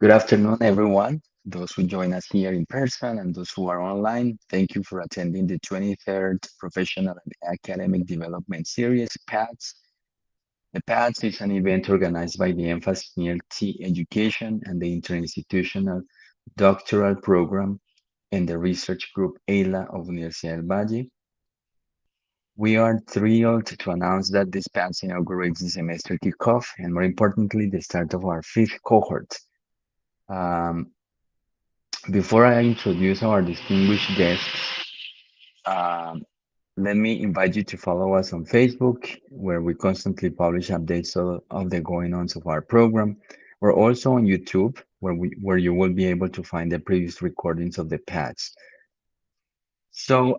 Good afternoon, everyone. Those who join us here in person and those who are online, thank you for attending the 23rd Professional and Academic Development Series, PATS. The PATS is an event organized by the Emphasis in ELT Education and the Interinstitutional Doctoral Program and the Research Group EILA of Universidad del Valle. We are thrilled to announce that this PATS inaugurates the semester kickoff and, more importantly, the start of our fifth cohort. Um, Before I introduce our distinguished guests, um, let me invite you to follow us on Facebook, where we constantly publish updates of the going-ons of our program. We're also on YouTube, where you will be able to find the previous recordings of the past. So,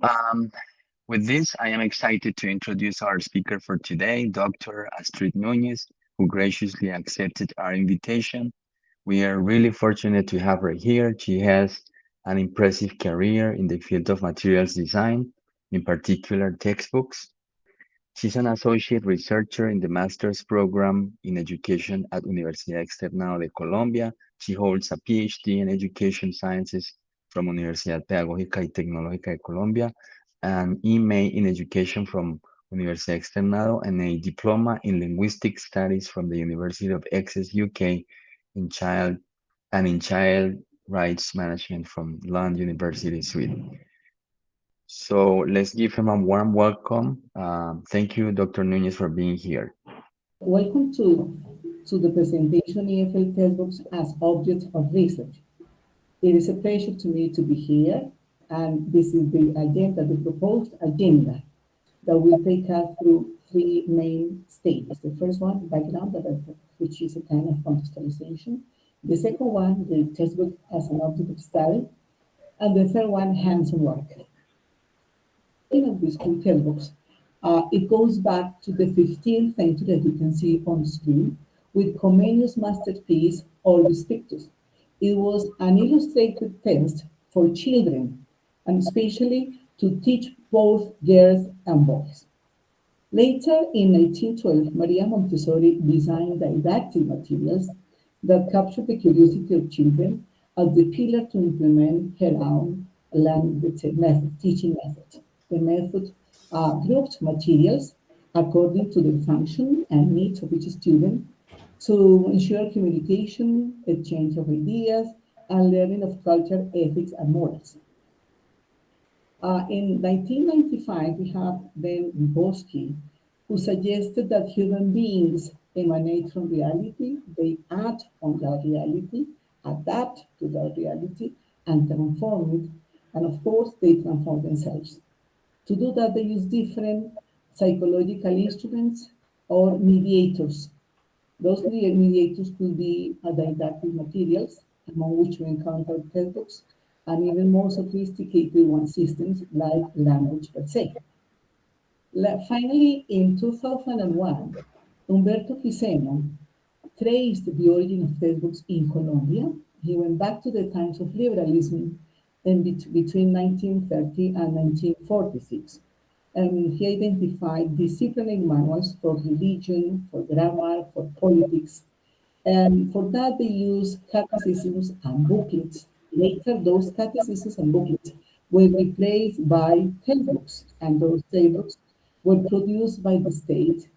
with this, I am excited to introduce our speaker for today, Dr. Astrid Nuñez, who graciously accepted our invitation. We are really fortunate to have her here. She has an impressive career in the field of materials design, in particular textbooks. She's an associate researcher in the master's program in education at Universidad Externado de Colombia. She holds a PhD in education sciences from Universidad Pedagógica y Tecnológica de Colombia, an MA in education from Universidad Externado, and a diploma in linguistic studies from the University of Essex, UK, in child rights management from Lund University, Sweden. So let's give him a warm welcome. Thank you, Dr. Nuñez, for being here. Welcome to the presentation EFL textbooks as objects of research. It is a pleasure to me to be here, and this is the agenda, the proposed agenda that will take us through three main stages. The first one, background, which is a kind of contextualization. The second one, the textbook as an object of study. And the third one, hands-on work. In of these two textbooks, it goes back to the 15th century, as you can see on the screen, with Comenius' masterpiece, Orbis Pictus. It was an illustrated text for children, and especially to teach both girls and boys. Later, in 1912, Maria Montessori designed didactic materials that captured the curiosity of children as the pillar to implement her own teaching method. The method grouped materials according to the function and needs of each student to ensure communication, exchange of ideas, and learning of culture, ethics, and morals. In 1995, we have then Vygotsky, who suggested that human beings emanate from reality, they act on that reality, adapt to that reality, and transform it. And of course, they transform themselves. To do that, they use different psychological instruments or mediators. Those mediators could be didactic materials, among which we encounter textbooks, and even more sophisticated one systems like language per se. Finally, in 2001, Umberto Quiseno traced the origin of textbooks in Colombia. He went back to the times of liberalism between 1930 and 1946. And he identified disciplinary manuals for religion, for grammar, for politics. And for that, they used catechisms and booklets. Later, those catechisms and booklets were replaced by textbooks, and those textbooks were produced by the state,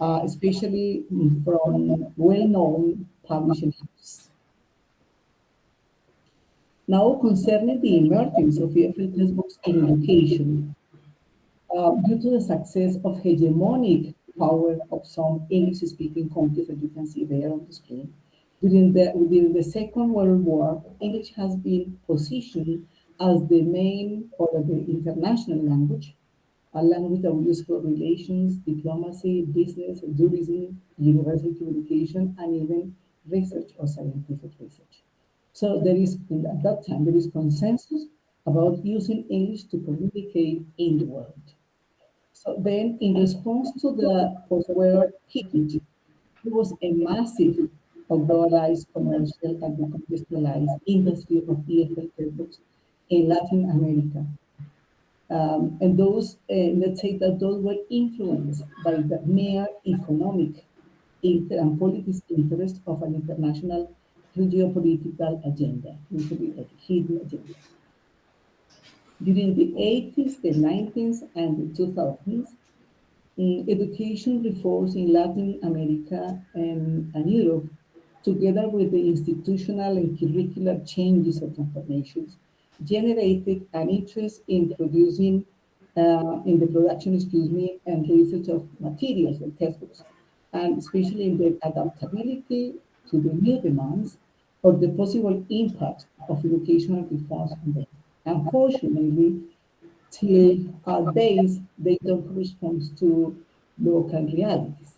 especially from well-known publishing houses. Now, concerning the emergence of EFL textbooks in education, due to the success of hegemonic power of some English-speaking countries that you can see there on the screen, during the Second World War, English has been positioned as the main or the international language, a language that we use for relations, diplomacy, business, tourism, universal communication, and even research or scientific research. So there is, at that time, there is consensus about using English to communicate in the world. So then, in response to the post-war heritage, there was a massive globalized commercial and contextualized industry of EFL textbooks in Latin America. And those, let's say that those were influenced by the mere economic and politics interest of an international geopolitical agenda, usually like a hidden agenda. During the 80s, the 90s, and the 2000s, education reforms in Latin America and Europe, together with the institutional and curricular changes or transformations, generated an interest in in the production, and research of materials and textbooks, and especially in their adaptability to the new demands or the possible impact of educational reforms on them. Unfortunately, till our days, they don't correspond to local realities.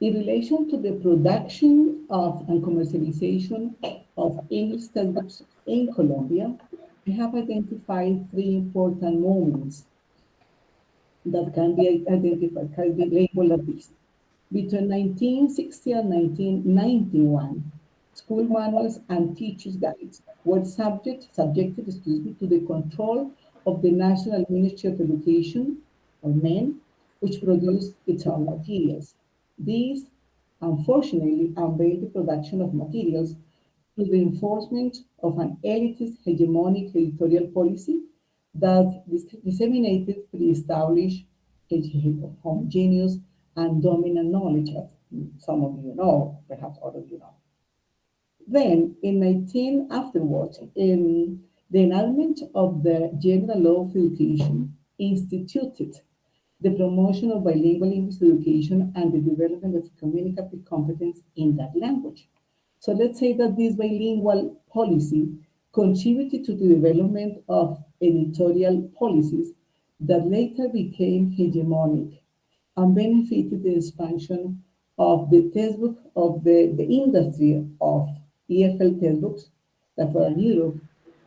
In relation to the production of and commercialization of English textbooks in Colombia, we have identified three important moments that can be identified, can be labeled as this. Between 1960 and 1991, school manuals and teachers' guides were subjected, to the control of the National Ministry of Education, or MEN, which produced its own materials. These, unfortunately, unveiled the production of materials through the enforcement of an elitist hegemonic editorial policy that disseminated pre-established, homogeneous, and dominant knowledge, as some of you know, perhaps all of you know. Then, in 19 afterwards, in the enactment of the General Law of Education instituted the promotion of bilingual English education and the development of communicative competence in that language. So let's say that this bilingual policy contributed to the development of editorial policies that later became hegemonic and benefited the expansion of the textbook of the industry of EFL textbooks that were in Europe,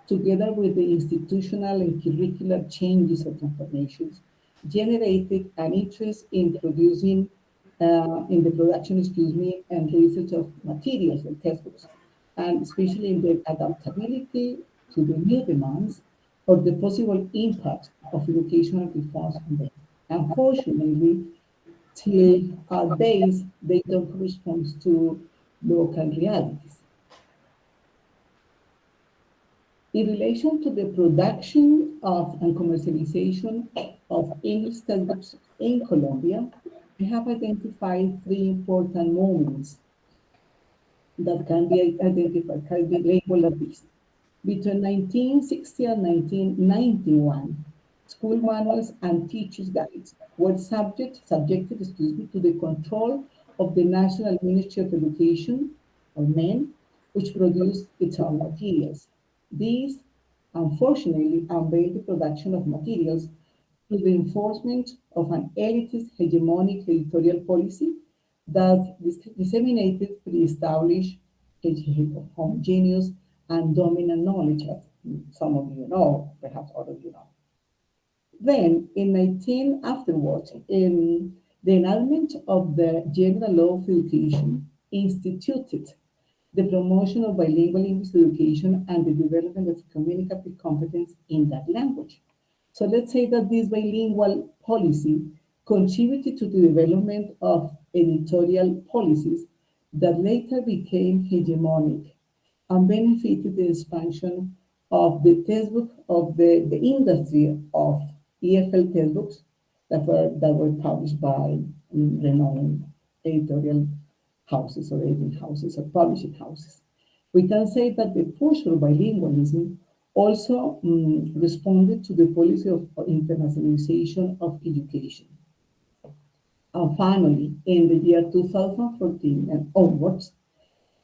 together with the institutional and curricular changes or transformations, generated an interest in the production, and research of materials and textbooks, and especially in their adaptability to the new demands or the possible impact of educational reforms on them. Unfortunately, till our days, they don't correspond to local realities. In relation to the production of and commercialization of English textbooks in Colombia, we have identified three important moments that can be identified, can be labeled as this. Between 1960 and 1991, school manuals and teachers' guides were subjected, to the control of the National Ministry of Education, or MEN, which produced its own materials. These, unfortunately, unveiled the production of materials through the enforcement of an elitist hegemonic editorial policy that disseminated pre-established, homogeneous, and dominant knowledge, as some of you know, perhaps all of you know. Then, in 19 afterwards, in the enactment of the General Law of Education instituted the promotion of bilingual English education and the development of communicative competence in that language. So let's say that this bilingual policy contributed to the development of editorial policies that later became hegemonic and benefited the expansion of the textbook of the industry of EFL textbooks that were published by renowned editorial houses or editing houses or publishing houses. We can say that the push for bilingualism also responded to the policy of internationalization of education. And finally, in the year 2014 and onwards,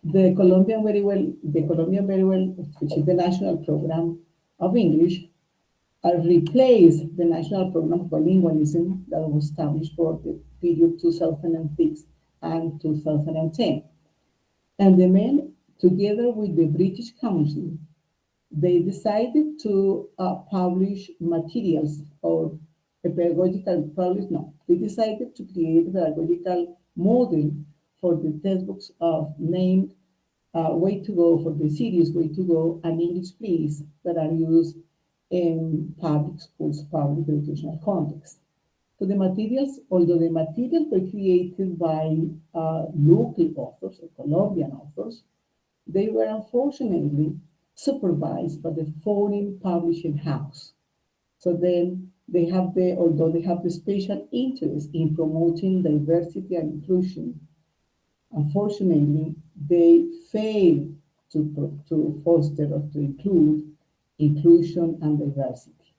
the Colombian Very Well, which is the national program of English, replaced the national program of bilingualism that was established for the period 2006 and 2010. And the men, together with the British Council, they decided to publish materials or a pedagogical publish no they decided to create a pedagogical model for the textbooks of named way to go for the series way to go and English please that are used in public schools public educational context. So the materials, although the materials were created by local authors or Colombian authors, they were unfortunately supervised by the foreign publishing house. So then they have although they have the special interest in promoting diversity and inclusion, unfortunately, they fail to foster or to include inclusion and diversity.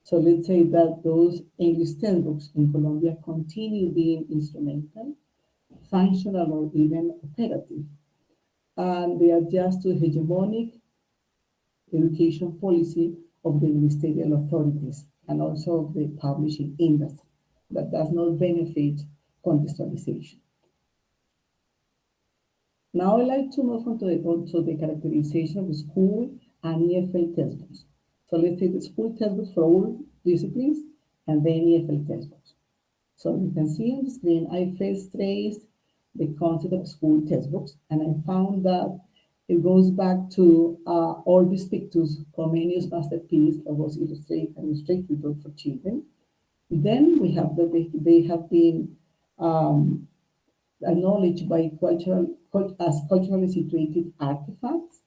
So let's say that those English textbooks in Colombia continue being instrumental, functional, or even operative. And they adjust to hegemonic education policy of the ministerial authorities and also of the publishing industry that does not benefit contextualization. Now I'd like to move on to the characterization of the school and EFL textbooks. So let's take the school textbooks for all disciplines and then EFL textbooks. So you can see on the screen, I first traced the concept of school textbooks, and I found that it goes back to Orbis Pictus, Comenius' masterpiece that was illustrated for children. Then we have that they have been um, acknowledged by as culturally situated artifacts,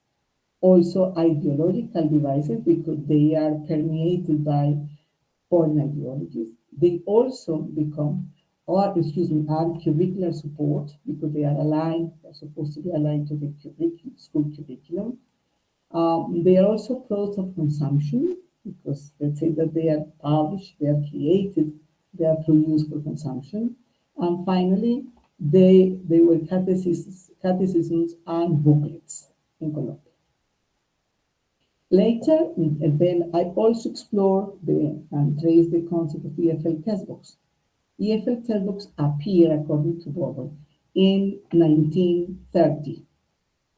also ideological devices because they are permeated by foreign ideologies. They also become, or excuse me, are curricular support because they're supposed to be aligned to the school curriculum. They are also products of consumption because let's say that they are published, they are created, they are produced for consumption. And finally, they were catechisms and booklets in Colombia. Later, then I also explore and trace the concept of EFL textbooks. EFL textbooks appear, according to Bobo, in 1930,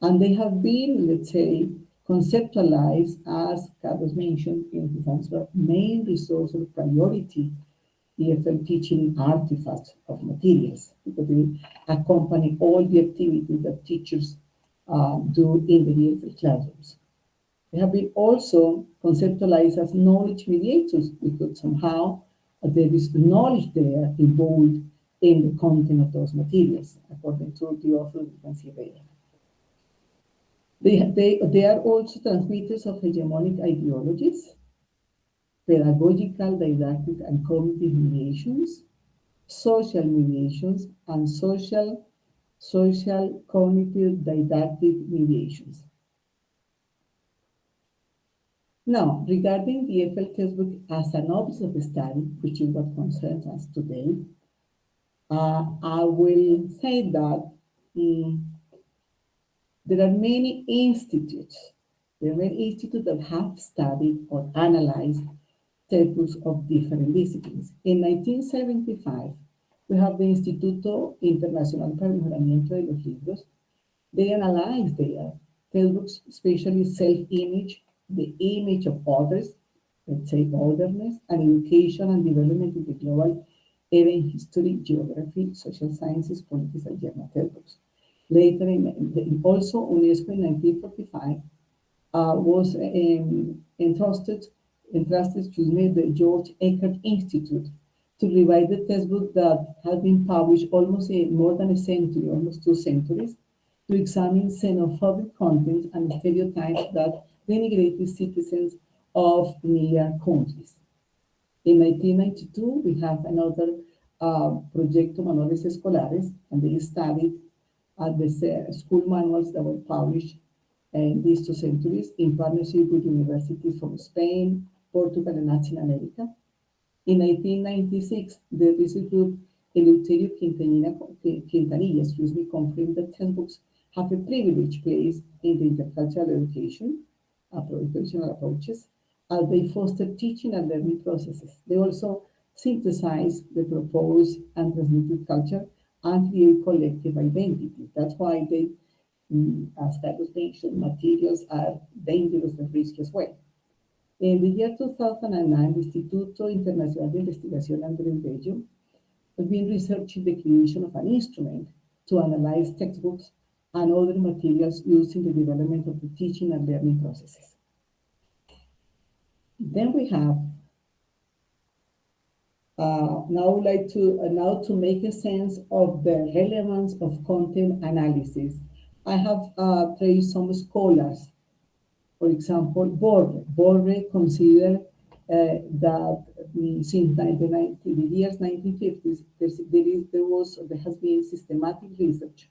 and they have been, let's say, conceptualized as Carlos mentioned in his answer, main resource of priority EFL teaching artifacts of materials because they accompany all the activities that teachers do in the EFL classrooms. They have been also conceptualized as knowledge mediators because somehow there is knowledge there involved in the content of those materials, according to the author you can see there. They are also transmitters of hegemonic ideologies, pedagogical, didactic, and cognitive mediations, social mediations, and social cognitive didactic mediations. Now, regarding the EFL textbook as an object of study, which is what concerns us today, I will say that there are many institutes. There are many institutes that have studied or analyzed textbooks of different disciplines. In 1975, we have the Instituto Internacional para el Mejoramiento de los Libros. They analyzed their textbooks, especially self-image, the image of others, let's say otherness, and education and development in the global area in history, geography, social sciences, politics, and general textbooks. Later, also UNESCO in 1945 was entrusted to the George Eckert Institute to revise the textbook that had been published almost more than a century, almost 2 centuries, to examine xenophobic contents and stereotypes that denigrated citizens of near countries. In 1992, we have another Proyecto Manuales Escolares, and they studied the school manuals that were published in these 2 centuries in partnership with universities from Spain, Portugal, and Latin America. In 1996, the research group Eleuterio Quintanilla, confirmed that textbooks have a privileged place in the intercultural educational approaches as they foster teaching and learning processes. They also synthesize the proposed and transmitted culture and create collective identities. That's why they, as Carlos mentioned, materials are dangerous and risky as well. In the year 2009, the Instituto Internacional de Investigación Andrés Bello has been researching the creation of an instrument to analyze textbooks and other materials used in the development of the teaching and learning processes. Then we have Now I would like to now to make a sense of the relevance of content analysis. I have traced some scholars. For example, Borre considered that since the years 1950s, there has been systematic research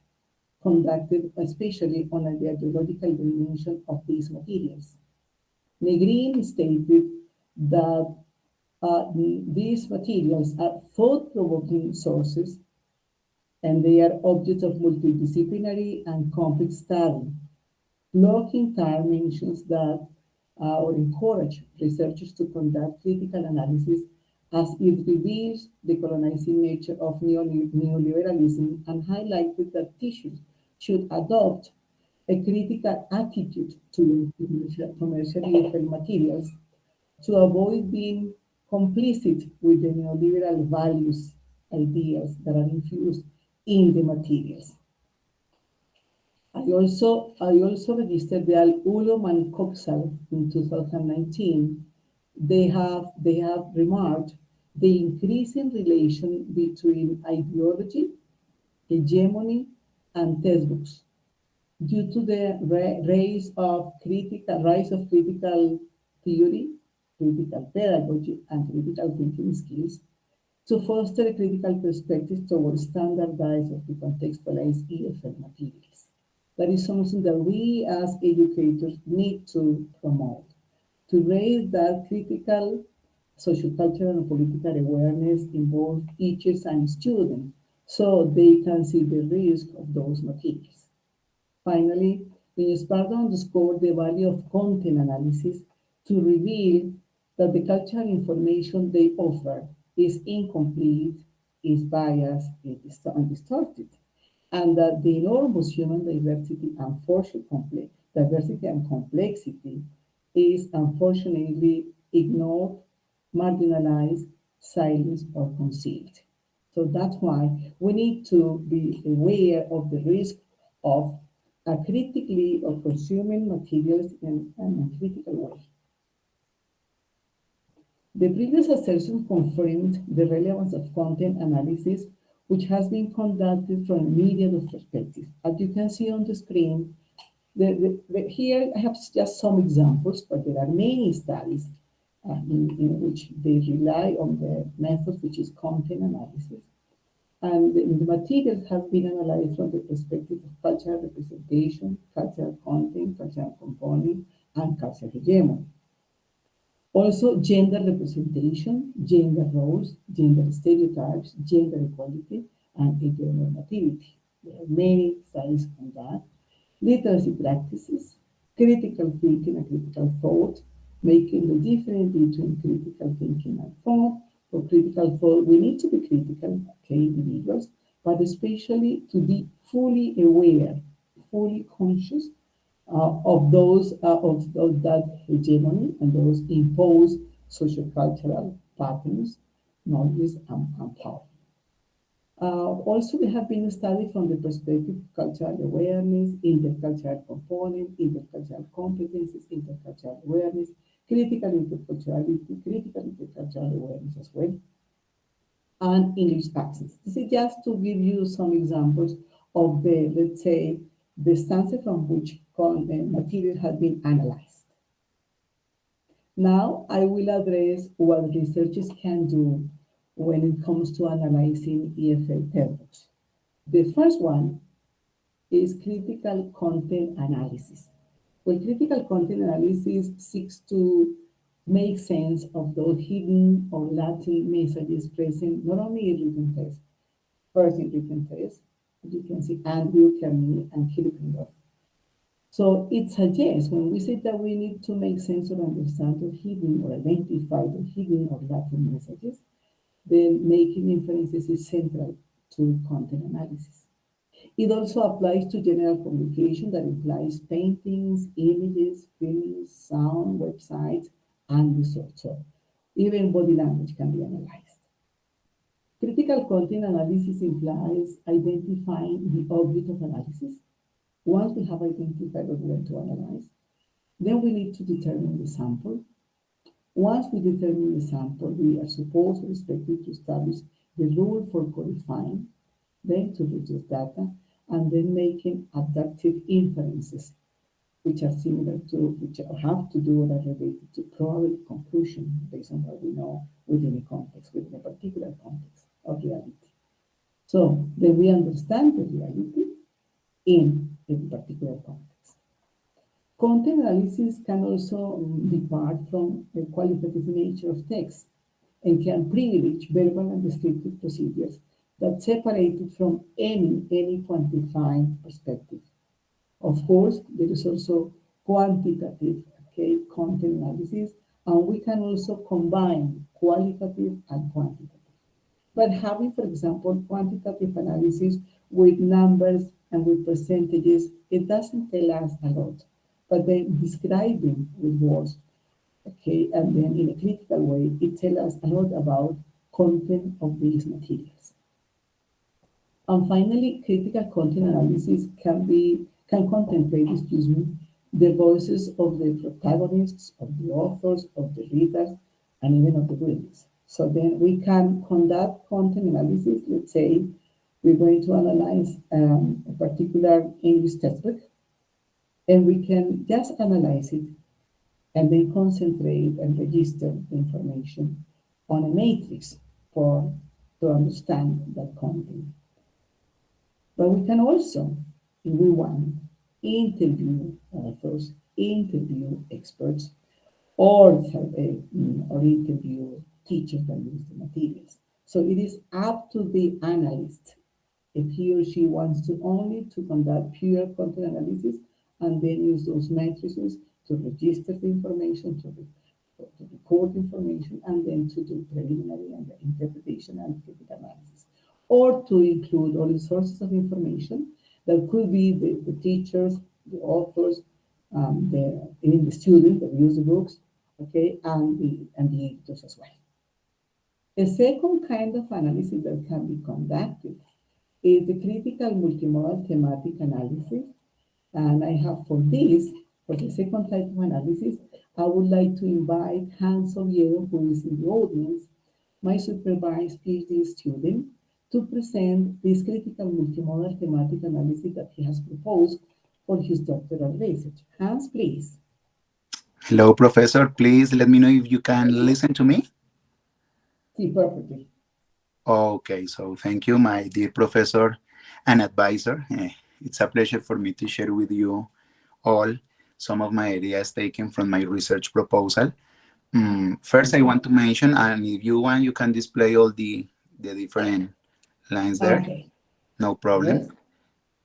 conducted especially on the ideological dimension of these materials. Negrin stated that these materials are thought-provoking sources and they are objects of multidisciplinary and complex study. Locking mentions that or encourage researchers to conduct critical analysis as it reveals the colonizing nature of neoliberalism and highlighted that teachers should adopt a critical attitude to commercial EFL materials to avoid being complicit with the neoliberal values, ideas that are infused in the materials. I also registered the Al-Ulum and Coxal in 2019. They have remarked the increasing relation between ideology, hegemony, and textbooks due to the rise of critical theory, critical pedagogy, and critical thinking skills to foster a critical perspective towards standardized or contextualized EFL materials. That is something that we as educators need to promote, to raise that critical sociocultural and political awareness in both teachers and students so they can see the risk of those materials. Finally, Nuñez underscored the value of content analysis to reveal that the cultural information they offer is incomplete, is biased, it is distorted, and that the enormous human diversity and complexity is unfortunately ignored, marginalized, silenced, or concealed. So that's why we need to be aware of the risk of critically of consuming materials in an uncritical way. The previous assertion confirmed the relevance of content analysis, which has been conducted from a myriad of perspectives. As you can see on the screen, here I have just some examples, but there are many studies in which they rely on the method which is content analysis. And the materials have been analyzed from the perspective of cultural representation, cultural content, cultural component, and cultural hegemony. Also, gender representation, gender roles, gender stereotypes, gender equality, and heteronormativity. There are many studies on that. Literacy practices, critical thinking and critical thought, making the difference between critical thinking and thought. For critical thought, we need to be critical, okay, individuals, but especially to be fully aware, fully conscious of that hegemony and those imposed sociocultural patterns, knowledge, and power. Also, there have been studies from the perspective of cultural awareness, intercultural component, intercultural competencies, intercultural awareness, critical interculturality, critical intercultural awareness as well, and English accents. This is just to give you some examples of the, let's say, the stances from which material has been analyzed. Now, I will address what researchers can do when it comes to analyzing EFL textbooks. The first one is critical content analysis. Well, critical content analysis seeks to make sense of those hidden or latent messages present not only in written text, first in written text, as you can see, Andrew, Kermit, and Kilpindorf. So it suggests when we say that we need to make sense or understand the hidden or identify the hidden or latent messages, then making inferences is central to content analysis. It also applies to general communication that implies paintings, images, films, sound, websites, and research. So even body language can be analyzed. Critical content analysis implies identifying the object of analysis. Once we have identified what we want to analyze, then we need to determine the sample. Once we determine the sample, we are supposed or expected to establish the rule for qualifying, then to reduce data, and then making adaptive inferences, which are similar to, which have to do or are related to probable conclusion based on what we know within a context, within a particular context of reality. So then we understand the reality in a particular context. Content analysis can also depart from the qualitative nature of text and can privilege verbal and descriptive procedures that separate it from any quantified perspective. Of course, there is also quantitative, okay, content analysis, and we can also combine qualitative and quantitative. But having, for example, quantitative analysis with numbers and with percentages, it doesn't tell us a lot. But then describing with words, okay, and then in a critical way, it tells us a lot about content of these materials. And finally, critical content analysis can contemplate, excuse me, the voices of the protagonists, of the authors, of the readers, and even of the readers. So then we can conduct content analysis. Let's say we're going to analyze a particular English textbook, and we can just analyze it and then concentrate and register the information on a matrix for to understand that content. But we can also, if we want, interview authors, interview experts, or interview teachers that use the materials. So it is up to the analyst if he or she wants to only to conduct pure content analysis and then use those matrices to register the information, to record information, and then to do preliminary and interpretation and critical analysis. Or to include all the sources of information that could be the teachers, the authors, even the students that use the books, okay, and the editors as well. A second kind of analysis that can be conducted is the critical multimodal thematic analysis. And I have for this, for the second type of analysis, I would like to invite Hans Oviedo, who is in the audience, my supervised PhD student, to present this critical multimodal thematic analysis that he has proposed for his doctoral research. Hans, please. Hello, Professor. Please let me know if you can listen to me. See, perfectly. Okay, so thank you, my dear professor and advisor. It's a pleasure for me to share with you all some of my ideas taken from my research proposal. First, I want to mention, and if you want, you can display all the different lines there. Okay. No problem. Yes.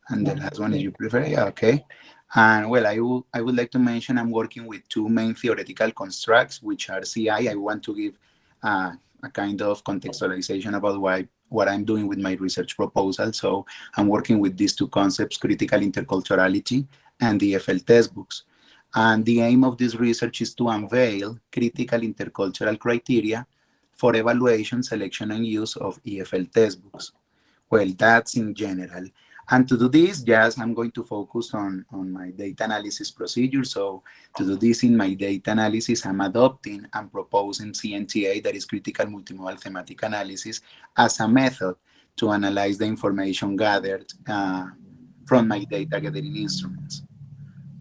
And the No. last one is Yes. you prefer? Yeah, okay. And well, I would like to mention I'm working with two main theoretical constructs, which are CI. I want to give a kind of contextualization about what I'm doing with my research proposal. So I'm working with these two concepts, critical interculturality and the EFL textbooks. And the aim of this research is to unveil critical intercultural criteria for evaluation, selection, and use of EFL textbooks. Well, that's in general. And to do this, yes, I'm going to focus on my data analysis procedure. So to do this in my data analysis, I'm adopting and proposing CNTA, that is critical multimodal thematic analysis, as a method to analyze the information gathered from my data gathering instruments.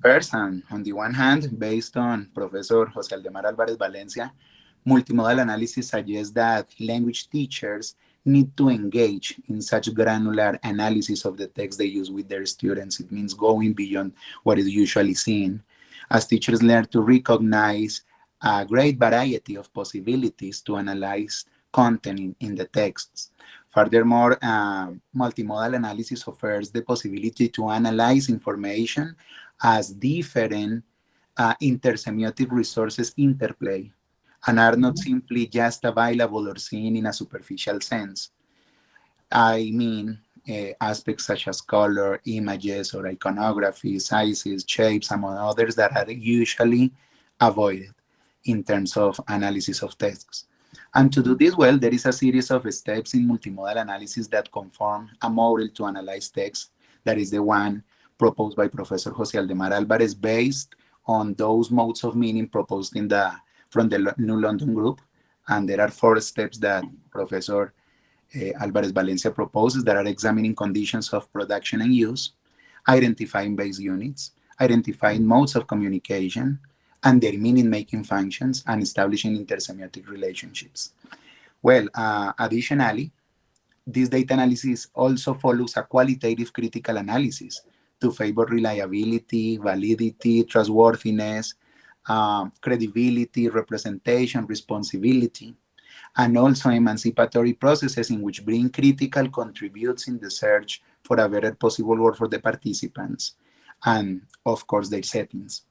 First, and on the one hand, based on Professor Jose Aldemar Alvarez Valencia, multimodal analysis suggests that language teachers need to engage in such granular analysis of the text they use with their students. It means going beyond what is usually seen, as teachers learn to recognize a great variety of possibilities to analyze content in the texts. Furthermore, multimodal analysis offers the possibility to analyze information as different intersemiotic resources interplay and are not simply just available or seen in a superficial sense. I mean, aspects such as color, images, or iconography, sizes, shapes, among others that are usually avoided in terms of analysis of texts. And to do this well, there is a series of steps in multimodal analysis that conform a model to analyze text. That is the one proposed by Professor Jose Aldemar Alvarez, based on those modes of meaning proposed in the from the New London Group. And there are 4 steps that Professor Alvarez Valencia proposes that are examining conditions of production and use, identifying base units, identifying modes of communication, and their meaning-making functions, and establishing intersemiotic relationships. Well, additionally, this data analysis also follows a qualitative critical analysis to favor reliability, validity, trustworthiness, credibility, representation, responsibility, and also emancipatory processes in which being critical contributes in the search for a better possible world for the participants, and of course their settings.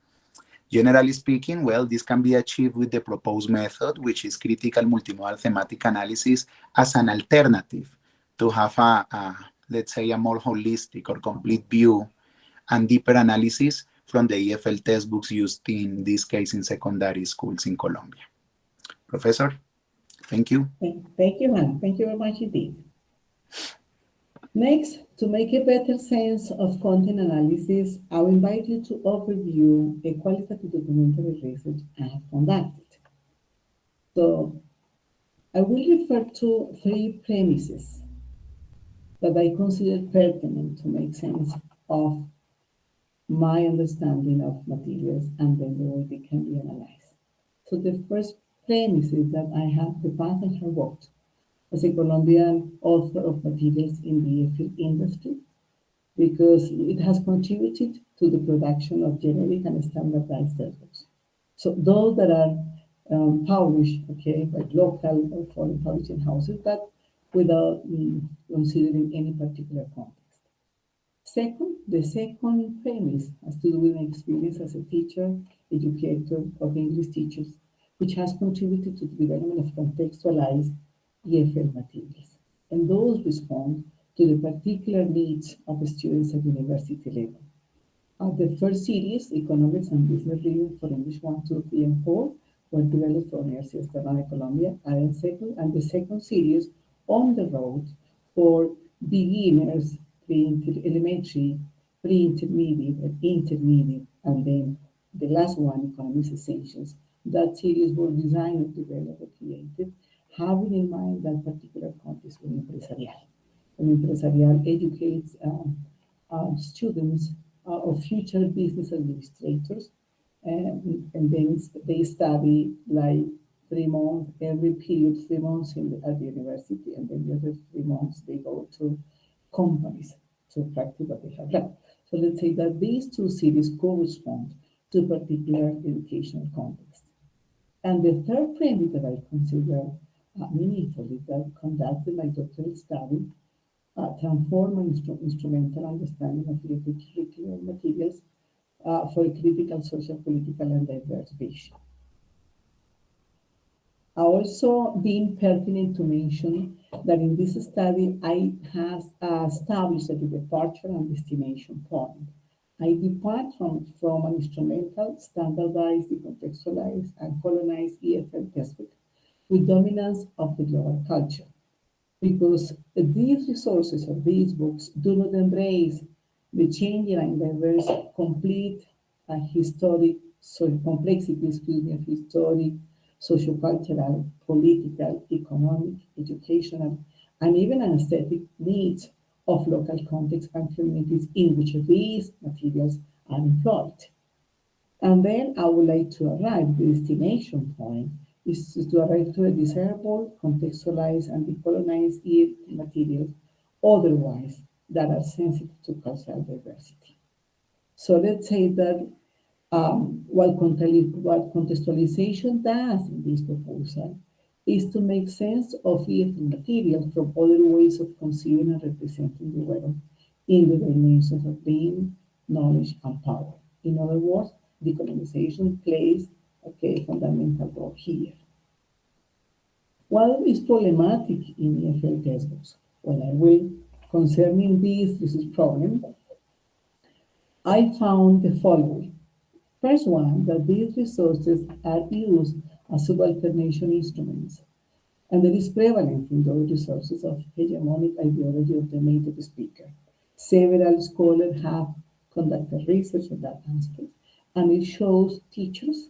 Generally speaking, well, this can be achieved with the proposed method, which is critical multimodal thematic analysis, as an alternative to have let's say, a more holistic or complete view and deeper analysis from the EFL textbooks used in this case in secondary schools in Colombia. Professor, thank you. Thank you, Juan. Thank you very much indeed. Next, to make a better sense of content analysis, I will invite you to overview a qualitative documentary research I have conducted. So, I will refer to 3 premises that I consider pertinent to make sense of my understanding of materials and then the way they can be analyzed. So the first premise is that I have the path I have walked as a Colombian author of materials in the EFL industry, because it has contributed to the production of generic and standardized textbooks. So those that are published, okay, by local or foreign publishing houses, but without considering any particular context. Second, the second premise has to do with my experience as a teacher, educator of English teachers, which has contributed to the development of contextualized EFL materials. And those respond to the particular needs of students at university level. The first series, Economics and Business Reading for English 1, 2, 3, and 4, were developed for University of Colombia, and the second series, On the Road, for beginners, elementary, pre-intermediate, and intermediate, and then the last one, Economics Essentials. That series was designed, developed, and created, having in mind that particular context with Empresarial. And Empresarial educates students of future business administrators, and then they study like 3 months, every period, 3 months at the university, and then the other 3 months they go to companies to practice what they have learned. So let's say that these 2 series correspond to a particular educational context. And the third premise that I consider meaningful is that conducted my doctoral study transform instrumental understanding of curricular materials for a critical social, political, and diverse vision. Also, being pertinent to mention that in this study, I have established a departure and destination point. I depart from an instrumental, standardized, decontextualized, and colonized EFL textbook with dominance of the global culture, because these resources of these books do not embrace the changing and diverse, complete historic, complexity, of historic, sociocultural, political, economic, educational, and even aesthetic needs of local contexts and communities in which these materials are employed. And then I would like to arrive at the destination point is to arrive to a desirable, contextualized, and decolonized materials, otherwise that are sensitive to cultural diversity. So let's say that what contextualization does in this proposal is to make sense of EFL material from other ways of conceiving and representing the world in the dimensions of being, knowledge, and power. In other words, decolonization plays a fundamental role here. What is problematic in EFL textbooks? Well, concerning this problem, I found the following. First one, that these resources are used as subalternation instruments, and there is prevalence in those resources of hegemonic ideology of the native speaker. Several scholars have conducted research on that aspect, and it shows teachers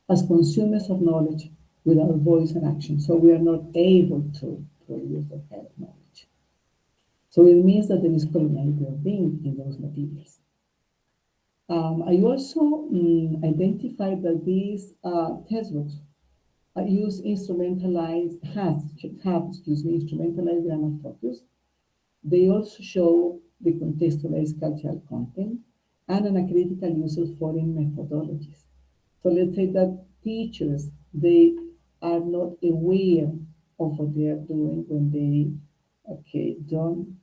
as consumers of knowledge without voice and action. So we are not able to produce that kind of knowledge. So it means that there is coloniality of being in those materials. I also identified that these textbooks use instrumentalized, instrumentalized grammar focus. They also show the contextualized cultural content and an critical use of foreign methodologies. So let's say that teachers, they are not aware of what they are doing when they, don't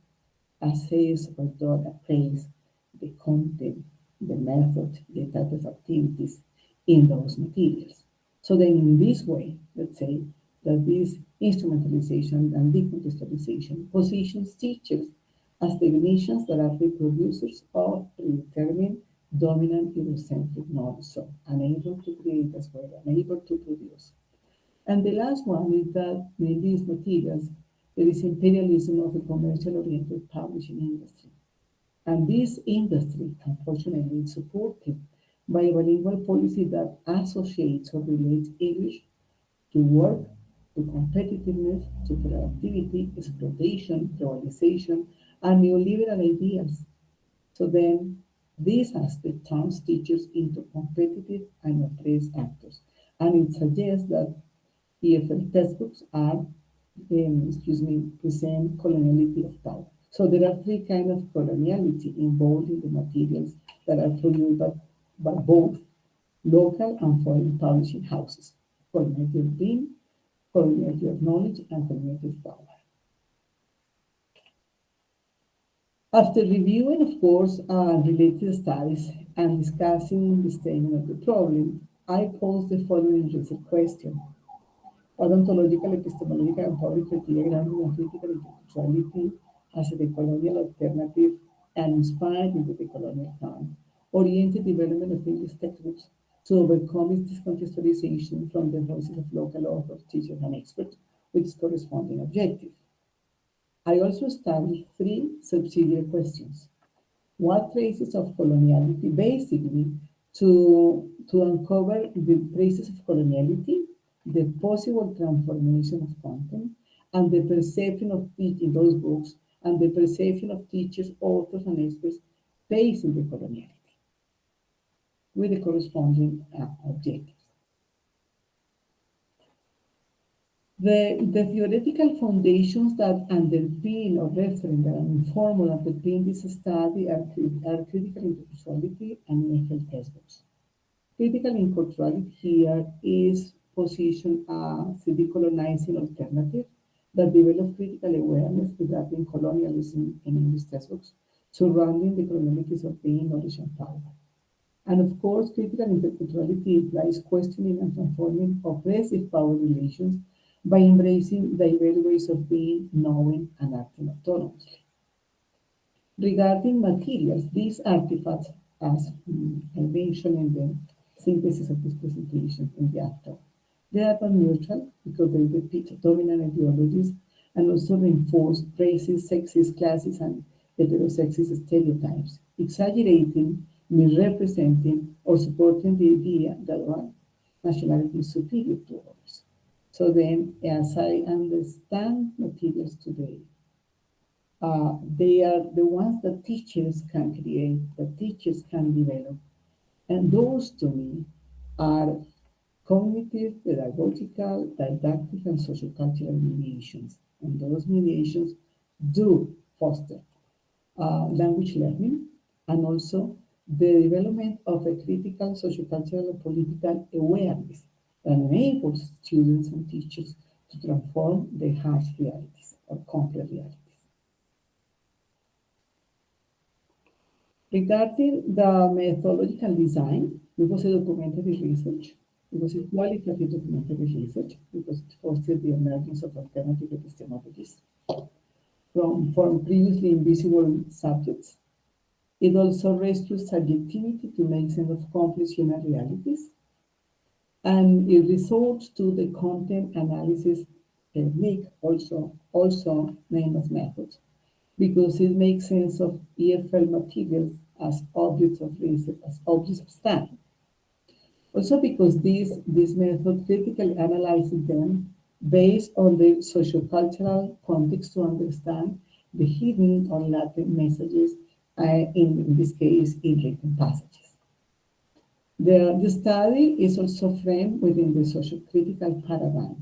assess or don't appraise the content, the method, the type of activities in those materials. So then in this way, let's say that this instrumentalization and decontextualization positions teachers as technicians that are reproducers of predetermined dominant Eurocentric knowledge, so unable to create as well, unable to produce. And the last one is that in these materials, there is imperialism of a commercial-oriented publishing industry. And this industry, unfortunately, is supported by a bilingual policy that associates or relates English to work, to competitiveness, to productivity, exploitation, globalization, and neoliberal ideas. So then, this aspect turns teachers into competitive and oppressed actors. And it suggests that EFL textbooks are, present coloniality of power. So there are three kinds of coloniality involved in the materials that are produced by both local and foreign publishing houses. Coloniality of being, coloniality of knowledge, and coloniality of power. After reviewing, of course, related studies and discussing the statement of the problem, I posed the following research question. Ontological, epistemological, and public criteria grounded on critical intertextuality as a decolonial alternative and inspired into the colonial time, oriented development of English textbooks to overcome its discontextualization from the voices of local authors, teachers, and experts with its corresponding objective. I also established three subsidiary questions. What traces of coloniality, basically, to uncover the traces of coloniality, the possible transformation of content, and the perception of in those books, and the perception of teachers, authors, and experts facing the coloniality with the corresponding objectives. The theoretical foundations that underpin or reference that are informal underpin this study are critical intellectuality and EFL textbooks. Critical intellectuality here is positioned as a decolonizing alternative that develops critical awareness regarding colonialism in English textbooks, surrounding the colonialities of being, knowledge, and power. And of course, critical interculturality implies questioning and transforming oppressive power relations by embracing diverse ways of being, knowing, and acting autonomously. Regarding materials, these artifacts, as I mentioned in the synthesis of this presentation in the after, they are not neutral because they repeat dominant ideologies and also reinforce racist, sexist, classist, and heterosexist stereotypes, exaggerating, misrepresenting, or supporting the idea that one nationality is superior to others. So then, as I understand materials today, they are the ones that teachers can create, that teachers can develop. And those to me are cognitive, pedagogical, didactic, and sociocultural mediations. And those mediations do foster language learning and also the development of a critical sociocultural and political awareness that enables students and teachers to transform their harsh realities or complex realities. Regarding the methodological design, it was a documentary research. It was a qualitative documentary research because it fostered the emergence of alternative epistemologies from previously invisible subjects. It also rescues subjectivity to make sense of complex human realities. And it resorts to the content analysis technique, also named as methods, because it makes sense of EFL materials as objects of research, as objects of study. Also because this method critically analyzes them based on the sociocultural context to understand the hidden or latent messages, in this case, in written passages. The study is also framed within the socio-critical paradigm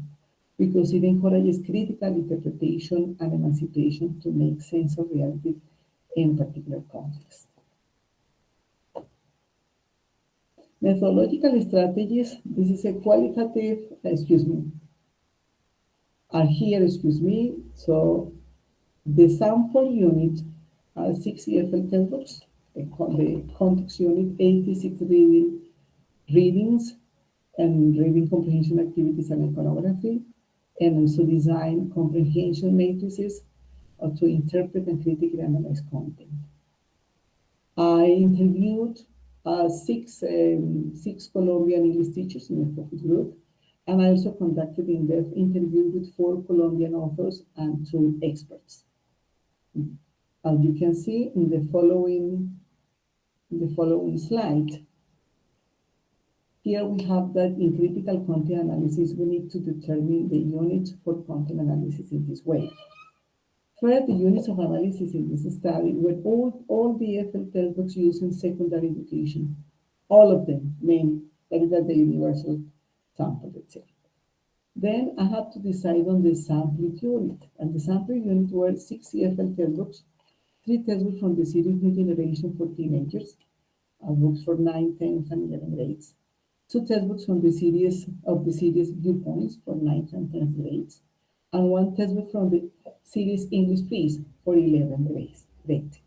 because it encourages critical interpretation and emancipation to make sense of reality in particular context. Methodological strategies, this is a qualitative, are here, So the sample unit are 6 EFL textbooks, the context unit, 86 readings and reading comprehension activities and iconography, and also design comprehension matrices to interpret and critically analyze content. I interviewed six Colombian English teachers in a focus group, and I also conducted in-depth interviews with 4 Colombian authors and 2 experts. As you can see in the following slide, here we have that in critical content analysis, we need to determine the units for content analysis in this way. First, the units of analysis in this study were all the EFL textbooks used in secondary education. All of them, that is at the universal sample, let's say. Then I had to decide on the sample unit, and the sample unit were 6 EFL textbooks, 3 textbooks from the series New Generation for Teenagers, books for 9, 10, and 11 grades, 2 textbooks from the series Viewpoints for 9th and 10th grades, and 1 textbook from the series English Please for 11th grade.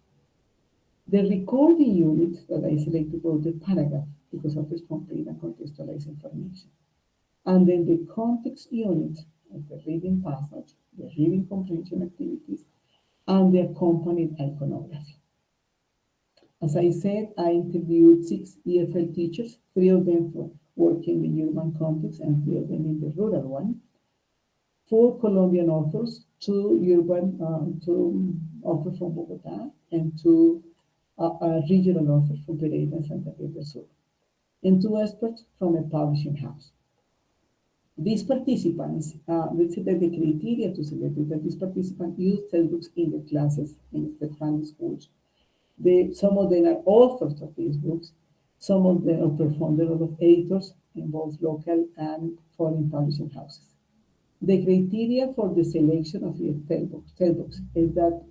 The recording unit that I selected was the paragraph because of its complete and contextualized information. And then the context unit of the reading passage, the reading comprehension activities, and the accompanied iconography. As I said, I interviewed 6 EFL teachers, 3 of them working in the urban context and 3 of them in the rural one. 4 Colombian authors, 2 authors from Bogotá, and 2 regional authors from Pereira and Santa Fe del Sur, and 2 experts from a publishing house. These participants, let's say that the criteria to select is that these participants use textbooks in their classes in the family schools. Some of them are authors of these books. Some of them are performed the role of editors in both local and foreign publishing houses. The criteria for the selection of the textbooks is that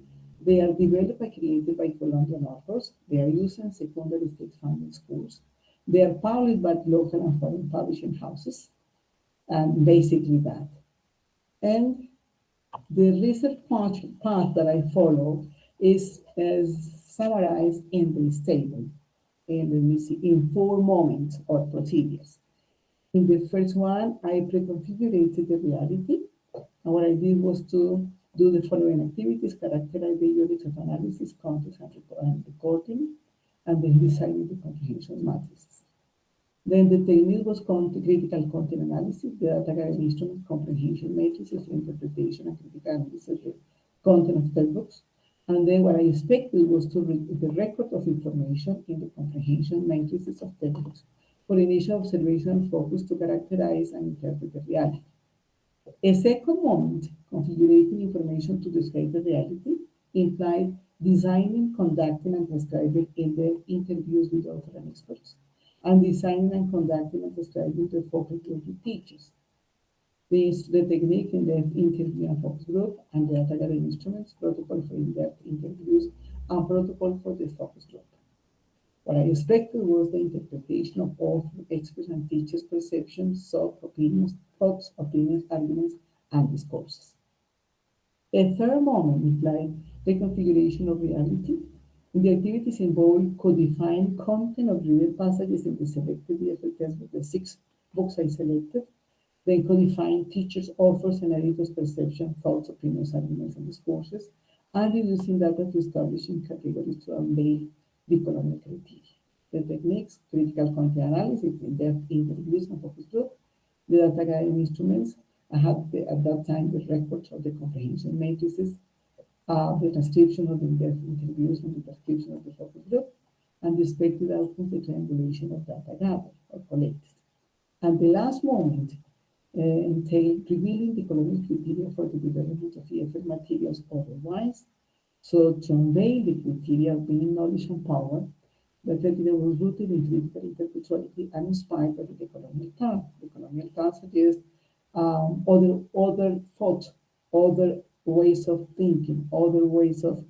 they are developed and created by Colombian authors. They are used in secondary state-funded schools. They are published by local and foreign publishing houses, and basically that. And the research path that I follow is summarized in this table, in 4 moments or procedures. In the first one, I pre-configured the reality. And what I did was to do the following activities: characterize the units of analysis, context, and recording, and then designing the comprehension matrices. Then the technique was critical content analysis, the data gathering instrument, comprehension matrices for interpretation and critical analysis of the content of textbooks. And then what I expected was to read the record of information in the comprehension matrices of textbooks for initial observation and focus to characterize and interpret the reality. A second moment, configuring information to describe the reality, implied designing, conducting, and transcribing in-depth interviews with authors and experts, and designing and conducting and transcribing the focus group with teachers. The technique in the interview and focus group, and the data gathering instruments, protocol for in-depth interviews, and protocol for the focus group. What I expected was the interpretation of all experts and teachers' perceptions, thoughts, opinions, arguments, and discourses. A third moment implied the configuration of reality. The activities involved codifying content of read passages in the selected EFL textbook, the 6 books I selected, then codifying teachers, authors, and editors' perception, thoughts, opinions, arguments, and discourses, and reducing data to establishing categories to unveil the colonial criteria. The techniques: critical content analysis, in-depth interviews and focus group, the data gathering instruments. I had at that time the records of the comprehension matrices, the transcription of the in-depth interviews and the transcription of the focus group, and the expected outcomes, the triangulation of data gathered or collected. And the last moment entailed revealing the colonial criteria for the development of EFL materials otherwise. So to unveil the criteria of being knowledge and power, the criteria was rooted in critical interculturality and inspired by the colonial term. The colonial term suggests other thought, other ways of thinking, other ways of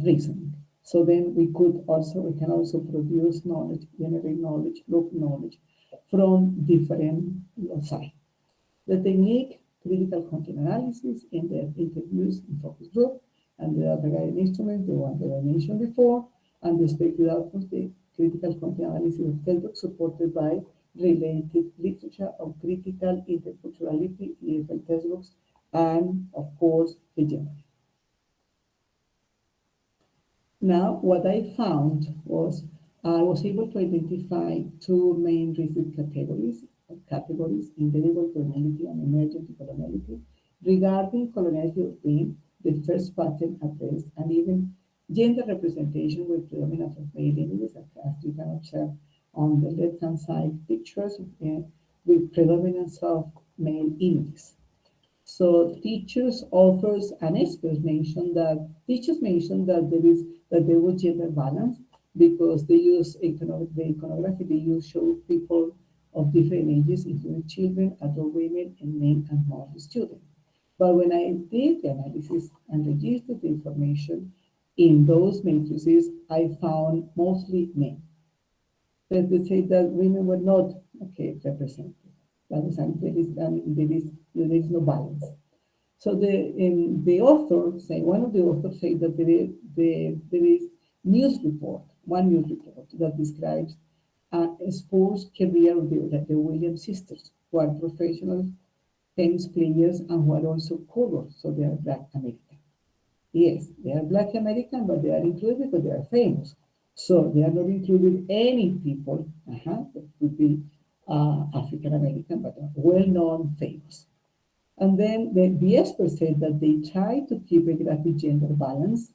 reasoning. So then we can also produce knowledge, generate knowledge, look knowledge from different sides. The technique, critical content analysis in the interviews in focus group, and the other guided instruments, the one that I mentioned before, and the expected outcomes, the critical content analysis of textbooks supported by related literature of critical interculturality, EFL textbooks, and of course, the general. Now, what I found was I was able to identify two main research categories, indelible coloniality and emergent coloniality, regarding coloniality of being the first pattern addressed, and even gender representation with predominance of male images, as you can observe on the left-hand side pictures, with predominance of male images. So authors, and experts mentioned that there was gender balance because they use the iconography they use show people of different ages, including children, adult women, and men and mostly students. But when I did the analysis and registered the information in those matrices, I found mostly men. That they say that women were not represented. That is, there is no balance. So the author say one of the authors say that there is one news report that describes a sports career of the Williams sisters, who are professional tennis players and who are also colored, so they are Black American. Yes, they are Black American, but they are included because they are famous. So they are not included any people that could be African American, but are well-known, famous. And then the experts said that they try to keep a graphic gender balance,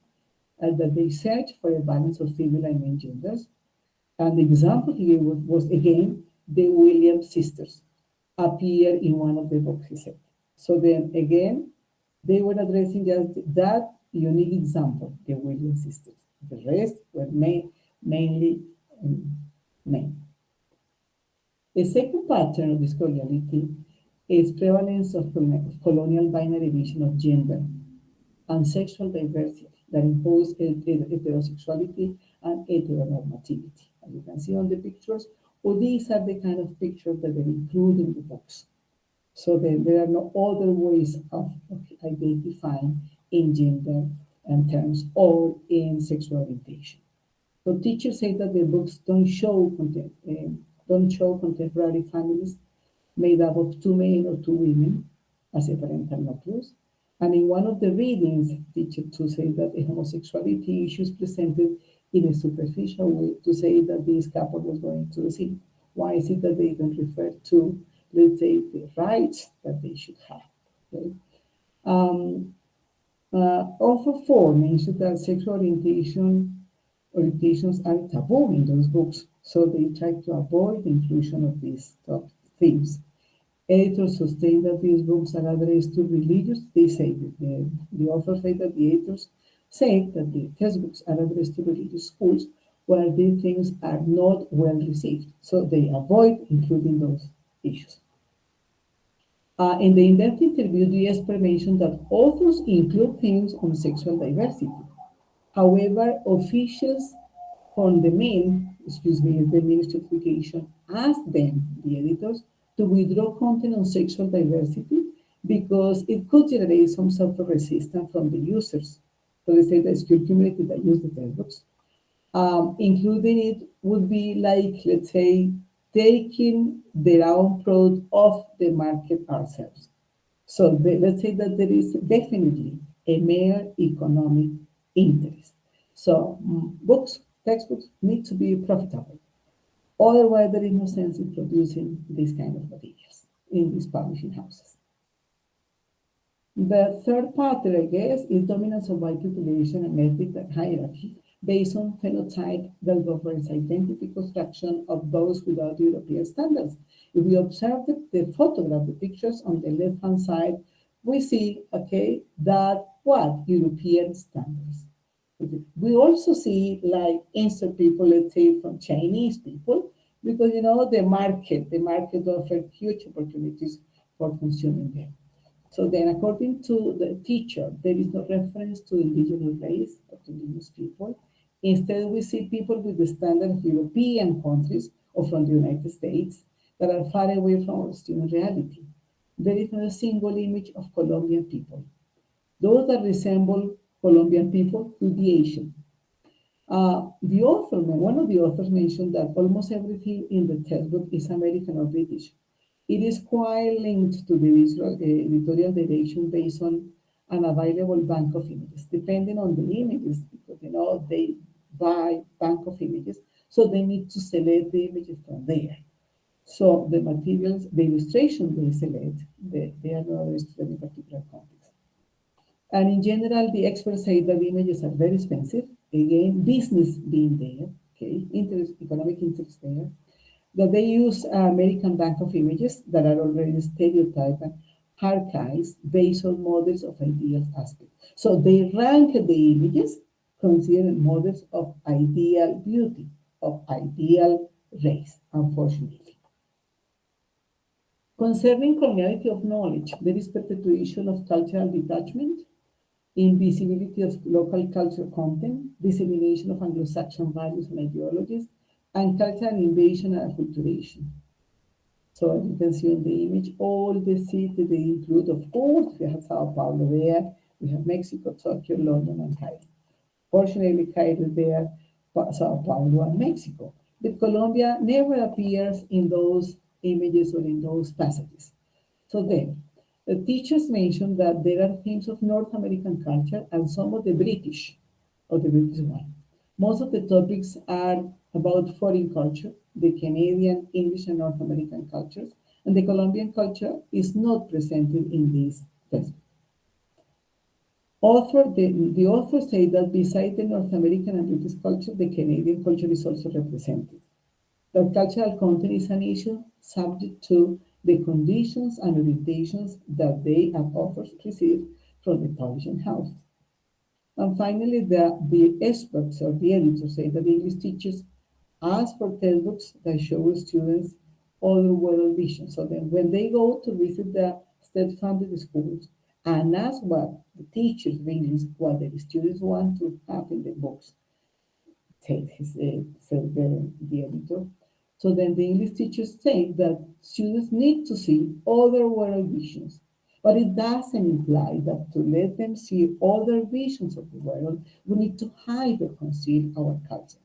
and that they search for a balance of female and male genders. And the example he gave was again the Williams sisters appear in one of the books he said. So then again, they were addressing just that unique example, the Williams sisters. The rest were mainly men. The second pattern of this coloniality is prevalence of colonial binary vision of gender and sexual diversity that impose heterosexuality and heteronormativity. As you can see on the pictures, well, these are the kind of pictures that they include in the books. So then there are no other ways of identifying in gender and terms or in sexual orientation. So teachers say that the books don't show contemporary families made up of two men or two women as a parental nucleus. And in one of the readings, teacher to say that the homosexuality issues presented in a superficial way to say that this couple was going to the sea. Why is it that they don't refer to, let's say, the rights that they should have? Okay? Author 4 mentioned that sexual orientations are taboo in those books, so they try to avoid the inclusion of these themes. Editors sustain that these books are addressed to religious. They say the author say that the editors say that the textbooks are addressed to religious schools where these things are not well received, so they avoid including those issues. In the in-depth interview, the expert mentioned that authors include themes on sexual diversity. However, officials from the the Ministry of Education, asked them, the editors, to withdraw content on sexual diversity because it could generate some sort of resistance from the users. So they say the school community that use the textbooks. Including it would be like, let's say, taking their own product off the market ourselves. So let's say that there is definitely a mere economic interest. So textbooks need to be profitable. Otherwise, there is no sense in producing these kind of materials in these publishing houses. The third pattern, I guess, is dominance of white population and ethnic hierarchy based on phenotype that governs identity construction of those without European standards. If we observe the photograph, the pictures on the left-hand side, we see, okay, that what? European standards. We also see like insert people, let's say from Chinese people, because the market offers huge opportunities for consuming them. So then, according to the teacher, there is no reference to indigenous race or to indigenous people. Instead, we see people with the standard of European countries or from the United States that are far away from our student reality. There is not a single image of Colombian people. Those that resemble Colombian people could be Asian. One of the authors mentioned that almost everything in the textbook is American or British. It is quite linked to the editorial direction based on an available bank of images, depending on the images, because they buy bank of images, so they need to select the images from there. So the materials, the illustration they select, they are not registered in particular context. And in general, the experts say that the images are very expensive. Again, business being there, okay, interest, economic interest there. That they use American Bank of Images that are already stereotyped and archives based on models of ideal aspect. So they rank the images considered models of ideal beauty, of ideal race, unfortunately. Concerning coloniality of knowledge, there is perpetuation of cultural detachment, invisibility of local cultural content, dissemination of Anglo-Saxon values and ideologies, and cultural invasion and acculturation. So as you can see in the image, all the cities they include, of course, we have Sao Paulo there, we have Mexico, Tokyo, London, and Cairo. Fortunately, Cairo is there, Sao Paulo, and Mexico. But Colombia never appears in those images or in those passages. So then, the teachers mentioned that there are themes of North American culture and some of the British, or the British one. Most of the topics are about foreign culture, the Canadian, English, and North American cultures, and the Colombian culture is not presented in this text. The authors say that besides the North American and British culture, the Canadian culture is also represented. That cultural content is an issue subject to the conditions and orientations that they and authors receive from the publishing house. And finally, the experts or the editors say that English teachers ask for textbooks that show students other world vision. So then when they go to visit the state-funded schools and ask what the teachers of English, what the students want to have in the books, said the editor. So then the English teachers say that students need to see other world visions, but it doesn't imply that to let them see other visions of the world, we need to hide or conceal our culture.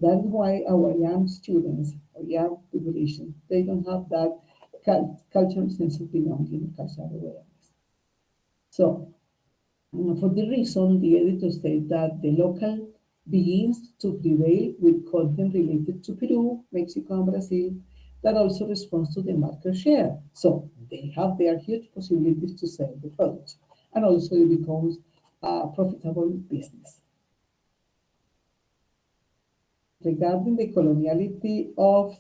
That's why our young students or young population, they don't have that cultural sense of belonging, cultural awareness. So for the reason, the editor said that the local begins to prevail with content related to Peru, Mexico, and Brazil that also responds to the market share. So they have their huge possibilities to sell the products. And also it becomes a profitable business. Regarding the coloniality of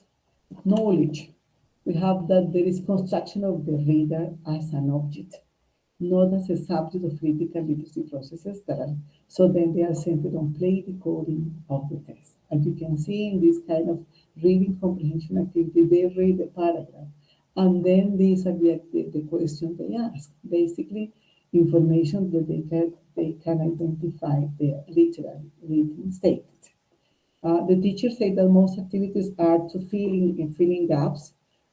knowledge, we have that there is construction of the reader as an object, not as a subject of critical literacy processes that are, so then they are centered on play decoding of the text. As you can see in this kind of reading comprehension activity, they read the paragraph, and then these are the questions they ask. Basically, information that they can identify the literal reading statement. The teachers say that most activities are to filling gaps,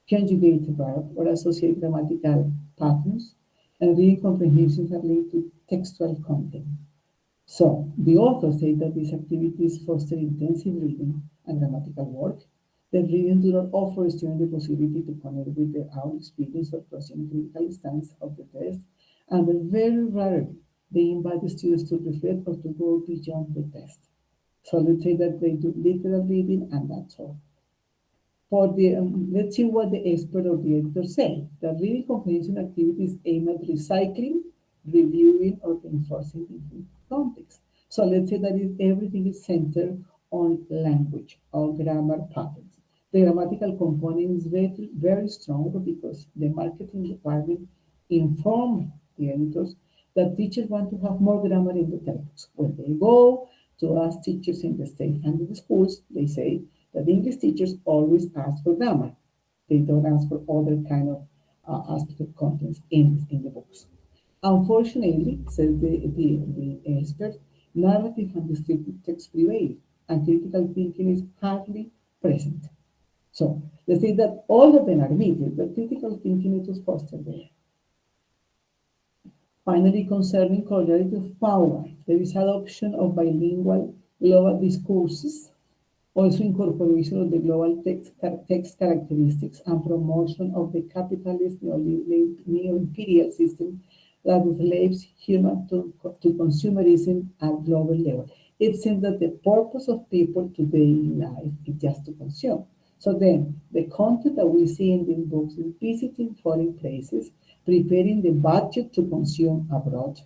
conjugate verb, or associate grammatical patterns, and reading comprehensions are linked to textual content. So the authors say that these activities foster intensive reading and grammatical work. The reading do not offer students the possibility to connect with their own experience or question critical stance of the text, and very rarely they invite the students to reflect or to go beyond the text. So let's say that they do literal reading and that's all. Let's see what the expert or the editor say. The reading comprehension activities aim at recycling, reviewing, or reinforcing the context. So let's say that everything is centered on language or grammar patterns. The grammatical component is very, very strong because the marketing department informed the editors that teachers want to have more grammar in the textbooks. When they go to ask teachers in the state-funded schools, they say that English teachers always ask for grammar. They don't ask for other kind of aspect of contents in the books. Unfortunately, says the expert, narrative and descriptive text prevail, and critical thinking is hardly present. So let's say that all of them admitted that critical thinking is fostered there. Finally, concerning correlative of power, there is adoption of bilingual global discourses, also incorporation of the global text characteristics and promotion of the capitalist neo-imperial system that enslaves human to consumerism at global level. It seems that the purpose of people today in life is just to consume. So then, the content that we see in these books is visiting foreign places, preparing the budget to consume abroad,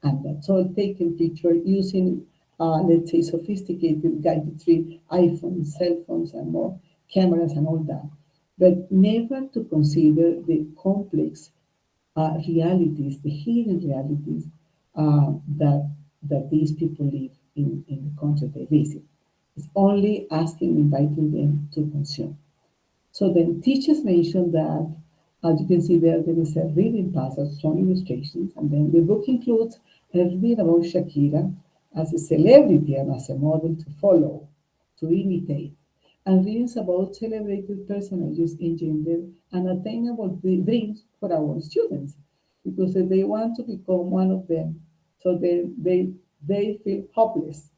and that's all taken picture using, let's say, sophisticated gadgetry, iPhones, cell phones, and more cameras and all that, but never to consider the complex realities, the hidden realities that these people live in the country they visit. It's only asking, inviting them to consume. So then teachers mentioned that, as you can see there is a reading passage, strong illustrations, and then the book includes a reading about Shakira as a celebrity and as a model to follow, to imitate, and readings about celebrated personages in gender and attainable dreams for our students, because if they want to become one of them, so they feel hopeless.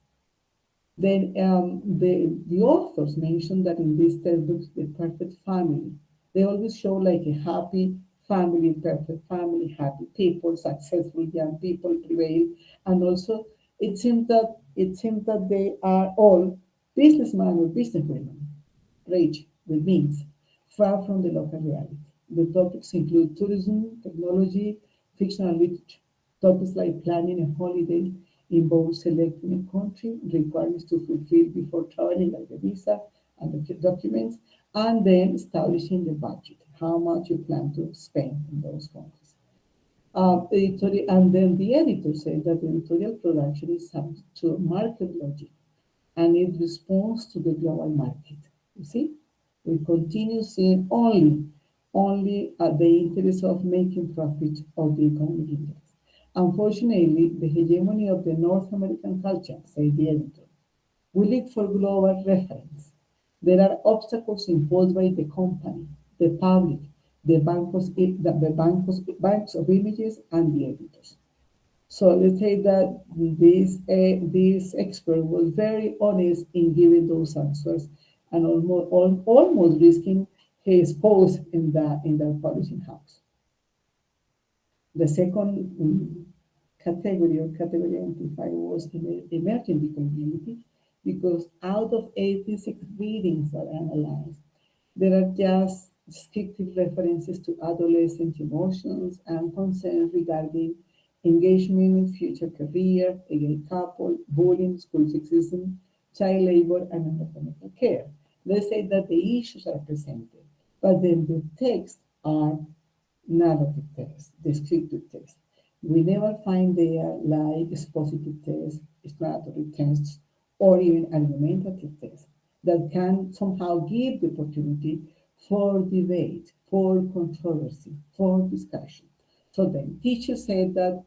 Then the authors mentioned that in these textbooks, the perfect family, they always show like a happy family, perfect family, happy people, successful young people prevail, and also it seems that they are all businessmen or businesswomen, rich with means, far from the local reality. The topics include tourism, technology, fictional literature. Topics like planning a holiday involve selecting a country, requirements to fulfill before traveling, like the visa and the documents, and then establishing the budget, how much you plan to spend in those countries. And then the editor said that the editorial production is subject to market logic and it responds to the global market. You see, we continue seeing only at the interest of making profit of the economic interest. Unfortunately, the hegemony of the North American culture, say the editor, we look for global reference. There are obstacles imposed by the company, the public, banks of images, and the editors. So let's say that this expert was very honest in giving those answers and almost risking his post in the publishing house. The second category identified was emerging becomability because out of 86 readings that I analyzed, there are just descriptive references to adolescent emotions and concerns regarding engagement in future career, a gay couple, bullying, school sexism, child labor, and environmental care. Let's say that the issues are presented, but then the texts are narrative text, descriptive text. We never find there like expositive text, explanatory text, or even argumentative text that can somehow give the opportunity for debate, for controversy, for discussion. So then teachers said that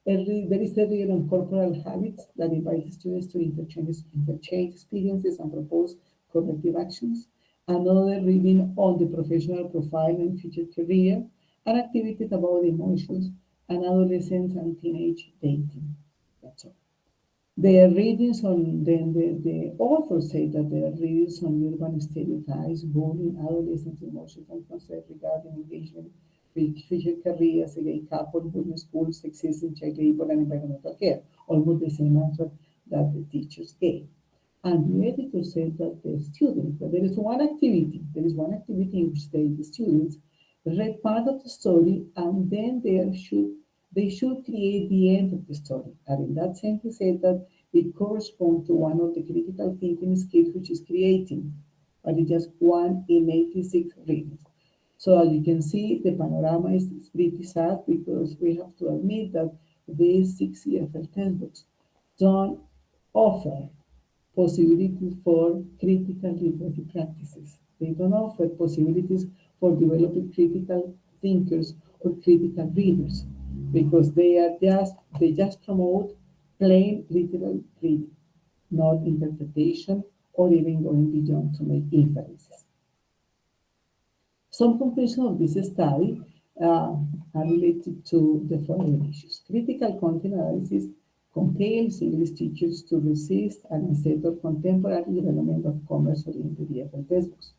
there is a read on corporal habits that invites students to interchange experiences and propose corrective actions. Another reading on the professional profile and future career, and activities about emotions and adolescence and teenage dating. That's all. Their readings on the authors say that there are readings on urban stereotypes, bullying, adolescent emotions and concerns regarding engagement with future careers, a gay couple, bullying school, sexism, child labor, and environmental care. Almost the same answer that the teachers gave. And the editor said that the students, that there is one activity in which the students read part of the story and then they should create the end of the story. And in that sense, he said that It corresponds to one of the critical thinking skills, which is creating, but it's just one in 86 readings. So as you can see, the panorama is pretty sad because we have to admit that these six EFL textbooks don't offer possibilities for critical literacy practices. They don't offer possibilities for developing critical thinkers or critical readers because they just promote plain literal reading, not interpretation or even going beyond to make inferences. Some conclusions of this study are related to the following issues. Critical content analysis compels English teachers to resist and unsettle contemporary development of commerce-oriented EFL textbooks.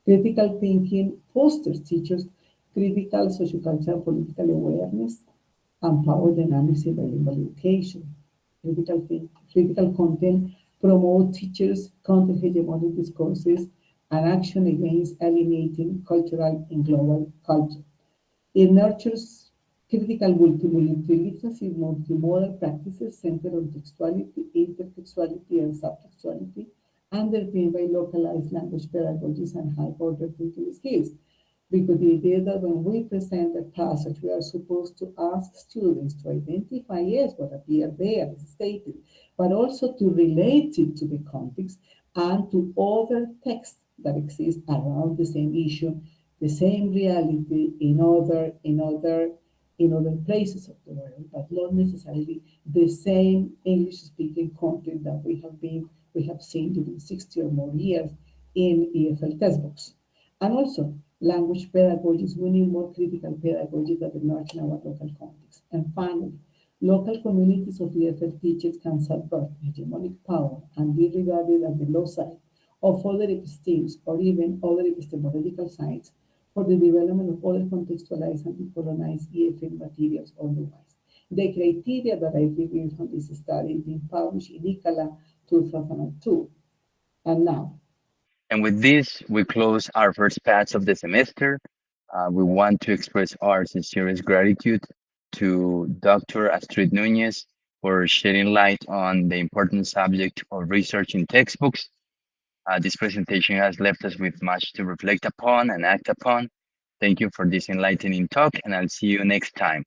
Critical thinking fosters teachers' critical sociocultural political awareness and power dynamics in bilingual education. Critical content promotes teachers' counter-hegemonic discourses and action against alienating cultural and global culture. It nurtures critical multiliteracy, multimodal practices centered on textuality, intertextuality, and subtextuality, underpinned by localized language pedagogies and high-order thinking skills. Because the idea that when we present a passage, we are supposed to ask students to identify, yes, what appeared there, as stated, but also to relate it to the context and to other texts that exist around the same issue, the same reality in other places of the world, but not necessarily the same English-speaking content that we have seen during 60 or more years in EFL textbooks. And also, language pedagogies, we need more critical pedagogy that emerge in our local context. And finally, local communities of EFL teachers can subvert hegemonic power and be regarded as the low side of other epistemes or even other epistemological sites for the development of other contextualized and decolonized EFL materials otherwise. The criteria that I reviewed from this study being published in ICALA 2002. And now, And with this, we close our first batch of the semester. We want to express our sincerest gratitude to Dr. Astrid Nuñez for shedding light on the important subject of research in textbooks. This presentation has left us with much to reflect upon and act upon. Thank you for this enlightening talk, and I'll see you next time.